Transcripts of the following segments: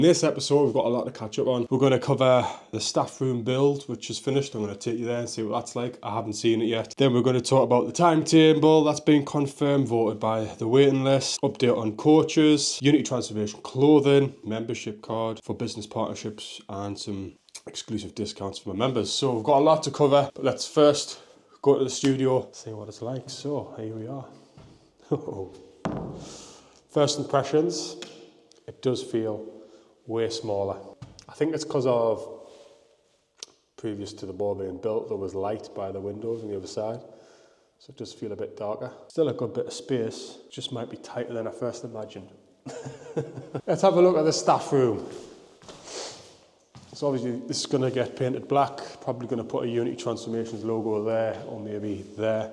In this episode, we've got a lot to catch up on. We're going to cover the staff room build, which is finished. I'm going to take you there and see what that's like. I haven't seen it yet. Then we're going to talk about the timetable that's been confirmed, voted by the waiting list, update on coaches, Unity Transformation clothing, membership card for business partnerships, and some exclusive discounts for my members. So we've got a lot to cover, but let's first go to the studio, see what it's like. So here we are. First impressions, it does feel way smaller. I think it's because of previous to the ball being built, there was light by the windows on the other side, so it does feel a bit darker. Still a good bit of space, just might be tighter than I first imagined. Let's have a look at the staff room. So obviously this is going to get painted black, probably going to put a Unity Transformations logo there, or maybe there.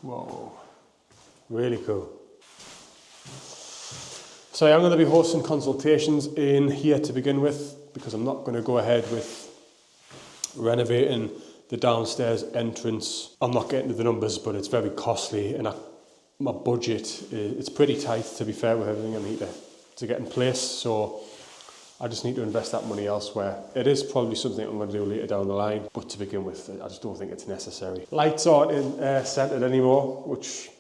Whoa, really cool. So I'm going to be hosting consultations in here to begin with, because I'm not going to go ahead with renovating the downstairs entrance. I'm not getting to the numbers, but it's very costly, and my budget, it's pretty tight, to be fair, with everything I need to get in place. So I just need to invest that money elsewhere. It is probably something I'm going to do later down the line, but to begin with, I just don't think it's necessary. Lights aren't in centered anymore, which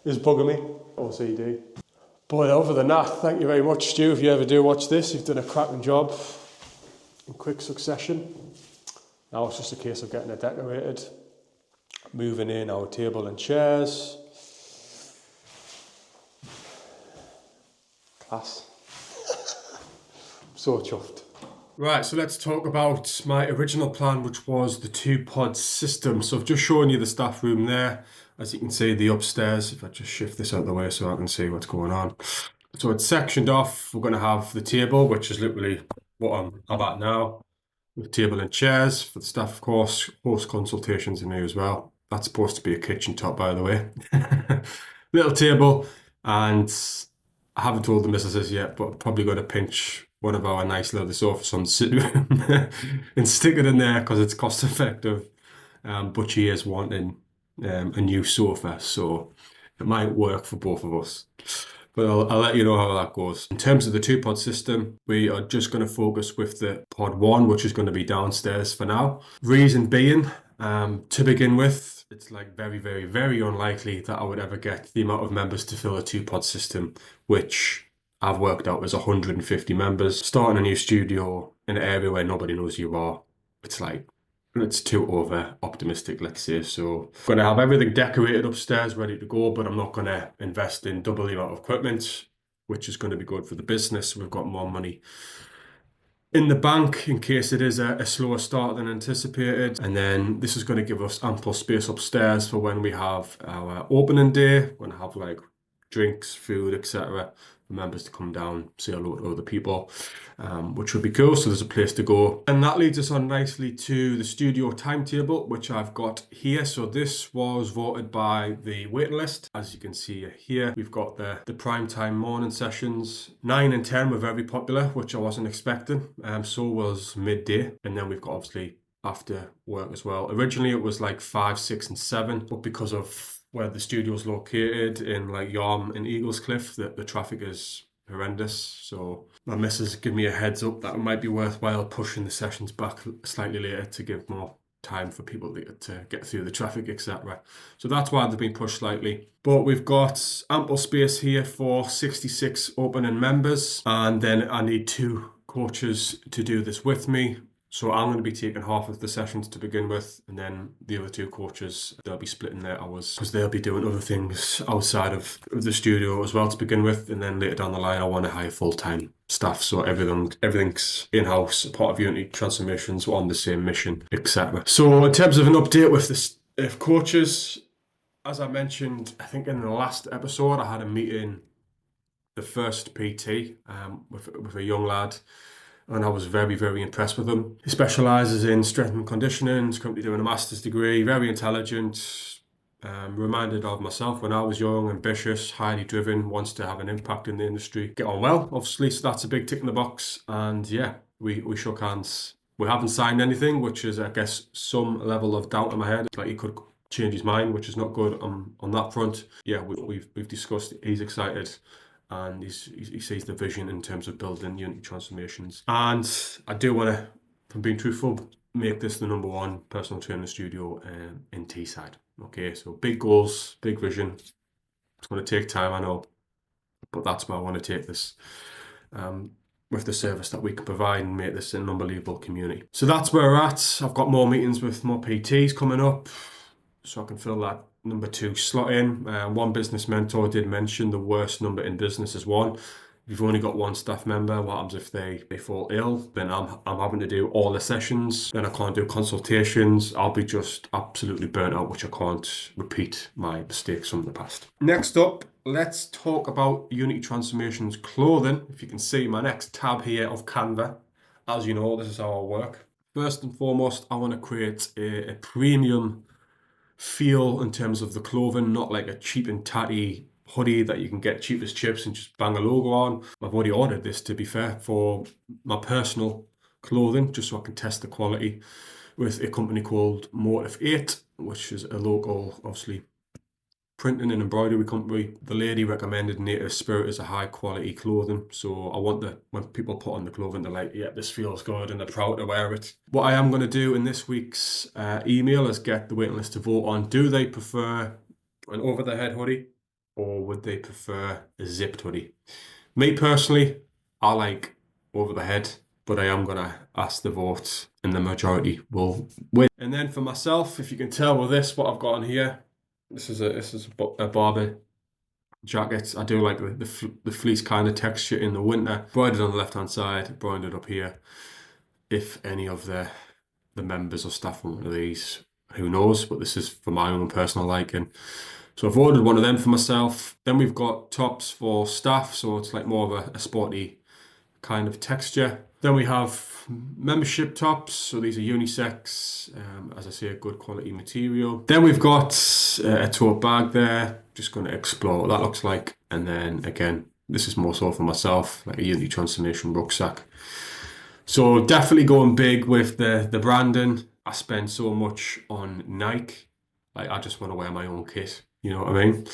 is bugging me. OCD. But other than that, thank you very much, Stu. If you ever do watch this, you've done a cracking job in quick succession. Now it's just a case of getting it decorated, moving in our table and chairs. Class. I'm so chuffed. Right, so let's talk about my original plan, which was the 2-pod system. So I've just shown you the staff room there. As you can see, the upstairs, if I just shift this out of the way so I can see what's going on. So it's sectioned off. We're going to have the table, which is literally what I'm at now, with table and chairs for the staff, of course, host consultations in here as well. That's supposed to be a kitchen top, by the way. Little table, and I haven't told the missus yet, but I'm probably going to pinch one of our nice leather sofas on the sitting room and stick it in there because it's cost effective. But she is wanting a new sofa, so it might work for both of us. But I'll let you know how that goes. In terms of the 2-pod system, we are just going to focus with the pod 1, which is going to be downstairs for now. Reason being, to begin with, it's like very, very, very unlikely that I would ever get the amount of members to fill a 2-pod system, which I've worked out as 150 members. Starting a new studio in an area where nobody knows you are, it's too over optimistic, let's say. So I'm going to have everything decorated upstairs, ready to go, but I'm not going to invest in double the amount of equipment, which is going to be good for the business. We've got more money in the bank in case it is a slower start than anticipated. And then this is going to give us ample space upstairs for when we have our opening day. We're going to have like drinks, food, etc. for members to come down, say hello to other people, which would be cool. So there's a place to go. And that leads us on nicely to the studio timetable, which I've got here. So this was voted by the waiting list. As you can see here, we've got the prime time morning sessions. 9 and 10 were very popular, which I wasn't expecting. So was midday. And then we've got obviously after work as well. Originally it was like 5, 6 and 7, but because of where the studio is located in like Yarm and Eaglescliff, the traffic is horrendous. So my missus give me a heads up that it might be worthwhile pushing the sessions back slightly later to give more time for people to get through the traffic, etc. So that's why they've been pushed slightly. But we've got ample space here for 66 opening members, and then I need 2 coaches to do this with me. So I'm going to be taking half of the sessions to begin with, and then the other 2 coaches, they'll be splitting their hours because they'll be doing other things outside of the studio as well to begin with. And then later down the line, I want to hire full-time staff, so everything's in-house, part of Unity Transformations, on the same mission, etc. So in terms of an update with the coaches, as I mentioned, I think in the last episode, I had a meeting, the first PT, with a young lad. And I was very, very impressed with him. He specialises in strength and conditioning. He's currently doing a master's degree. Very intelligent. Reminded of myself when I was young, ambitious, highly driven, wants to have an impact in the industry. Get on well, obviously, so that's a big tick in the box. And yeah, we shook hands. We haven't signed anything, which is, I guess, some level of doubt in my head. Like he could change his mind, which is not good on that front. Yeah, we've discussed. He's excited. and he sees the vision in terms of building Unity transformations. And I do want to, if I'm being truthful, make this the #1 personal training studio in Teesside. Okay, so big goals, big vision. It's going to take time, I know, but that's where I want to take this. With the service that we can provide and make this an unbelievable community. So that's where we're at. I've got more meetings with more PTs coming up, so I can fill that #2 slot in. One business mentor did mention the worst number in business is 1. If you've only got 1 staff member, what happens if they fall ill? Then I'm having to do all the sessions. Then I can't do consultations. I'll be just absolutely burnt out, which I can't repeat my mistakes from the past. Next up, let's talk about Unity Transformations clothing. If you can see my next tab here of Canva. As you know, this is how I work. First and foremost, I want to create a premium feel in terms of the clothing, not like a cheap and tatty hoodie that you can get cheap as chips and just bang a logo on. I've already ordered this, to be fair, for my personal clothing, just so I can test the quality with a company called Motive 8, which is a local, obviously, printing and embroidery company. The lady recommended Native Spirit as a high quality clothing, so I want when people put on the clothing, they're like, yeah, this feels good, and they're proud to wear it. What I am going to do in this week's email is get the waiting list to vote on, do they prefer an over the head hoodie or would they prefer a zipped hoodie? Me personally, I like over the head, but I am going to ask the vote and the majority will win. And then for myself, if you can tell with this, what I've got on here, this is a Barber jacket. I do like the fleece kind of texture in the winter. Embroidered on the left hand side, embroidered up here. If any of the members or staff want one of these, who knows, but this is for my own personal liking. So I've ordered one of them for myself. Then we've got tops for staff, so it's like more of a sporty kind of texture. Then we have membership tops, so these are unisex, as I say, a good quality material. Then we've got a tote bag there, just going to explore what that looks like. And then again, this is more so for myself, like a Unity Transformation rucksack. So definitely going big with the branding. I spend so much on Nike, like I just want to wear my own kit, you know what I mean?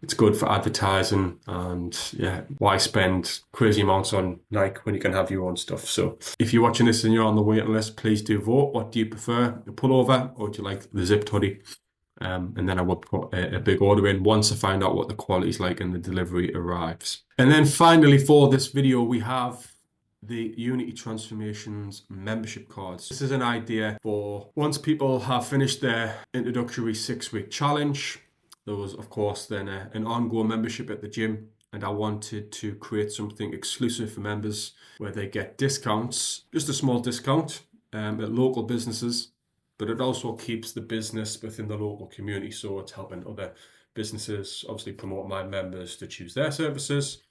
It's good for advertising, and yeah, why spend crazy amounts on Nike when you can have your own stuff? So if you're watching this and you're on the waiting list, please do vote. What do you prefer, the pullover or do you like the zipped hoodie? And then I will put a big order in once I find out what the quality is like and the delivery arrives. And then finally for this video, we have the Unity Transformations membership cards. This is an idea for once people have finished their introductory 6-week challenge. There was, of course, then an ongoing membership at the gym, and I wanted to create something exclusive for members where they get discounts, just a small discount at local businesses, but it also keeps the business within the local community, so it's helping other businesses obviously promote my members to choose their services.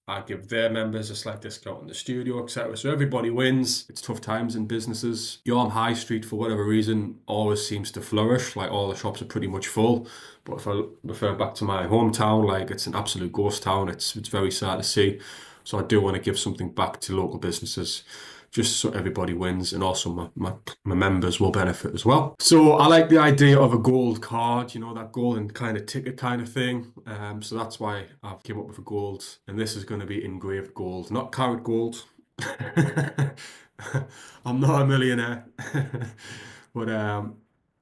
I give their members a slight discount in the studio, etc. So everybody wins. It's tough times in businesses. Yorm High Street, for whatever reason, always seems to flourish. Like all the shops are pretty much full. But if I refer back to my hometown, like it's an absolute ghost town. It's very sad to see. So I do want to give something back to local businesses, just so everybody wins, and also my members will benefit as well. So I like the idea of a gold card, you know, that golden kind of ticket kind of thing. So that's why I've came up with a gold, and this is going to be engraved gold, not carat gold. I'm not a millionaire, but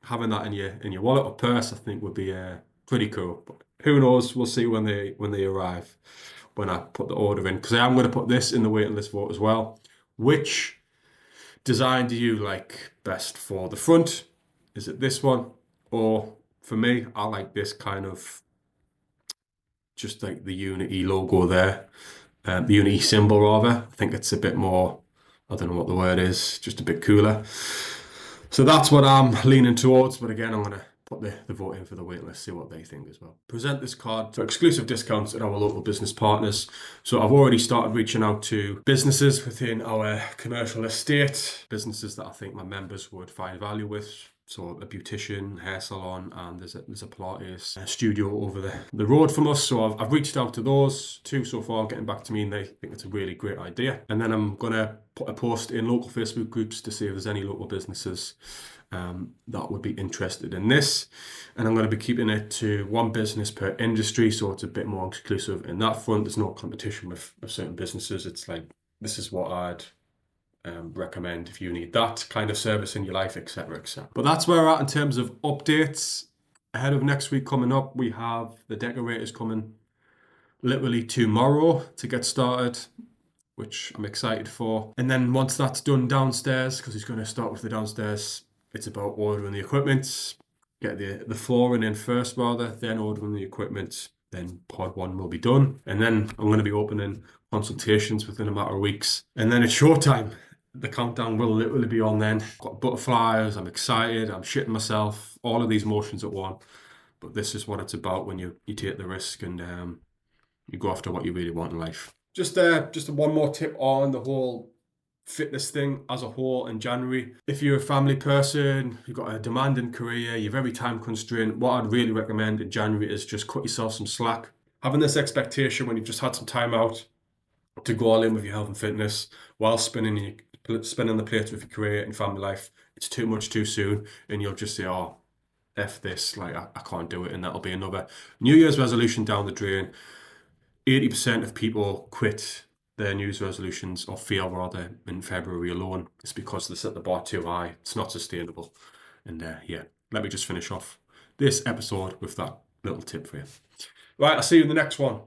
having that in your wallet or purse, I think would be pretty cool. But who knows? We'll see when they arrive, when I put the order in, because I am going to put this in the waiting list vote as well. Which design do you like best for the front? Is it this one? Or for me, I like this kind of, just like the Unity logo there. The Unity symbol rather. I think it's a bit more, I don't know what the word is, just a bit cooler. So that's what I'm leaning towards. But again, I'm going to put the vote in for the waitlist, see what they think as well. Present this card for exclusive discounts at our local business partners. So I've already started reaching out to businesses within our commercial estate, businesses that I think my members would find value with. So a beautician, hair salon, and there's a Pilates studio over the road from us. So I've reached out to those two so far, getting back to me, and they think it's a really great idea. And then I'm going to put a post in local Facebook groups to see if there's any local businesses that would be interested in this. And I'm going to be keeping it to one business per industry, so it's a bit more exclusive in that front. There's no competition with certain businesses. It's like, this is what I'd recommend if you need that kind of service in your life, etc., etc. But that's where we're at in terms of updates. Ahead of next week coming up, we have the decorators coming literally tomorrow to get started, which I'm excited for. And then once that's done downstairs, because he's going to start with the downstairs, it's about ordering the equipment, get the flooring in first rather, then ordering the equipment, then pod 1 will be done. And then I'm going to be opening consultations within a matter of weeks. And then it's showtime. The countdown will literally be on then. Got butterflies, I'm excited, I'm shitting myself, all of these emotions at once. But this is what it's about when you take the risk and you go after what you really want in life. Just one more tip on the whole fitness thing as a whole in January. If you're a family person, you've got a demanding career, you're very time constrained, what I'd really recommend in January is just cut yourself some slack. Having this expectation when you've just had some time out to go all in with your health and fitness while spinning the plates with your career and family life, it's too much too soon, and you'll just say, oh, F this, like I can't do it, and that'll be another New Year's resolution down the drain. 80% of people quit their New Year's resolutions, or fail rather, in February alone. It's because they set the bar too high. It's not sustainable. And yeah, let me just finish off this episode with that little tip for you. Right, I'll see you in the next one.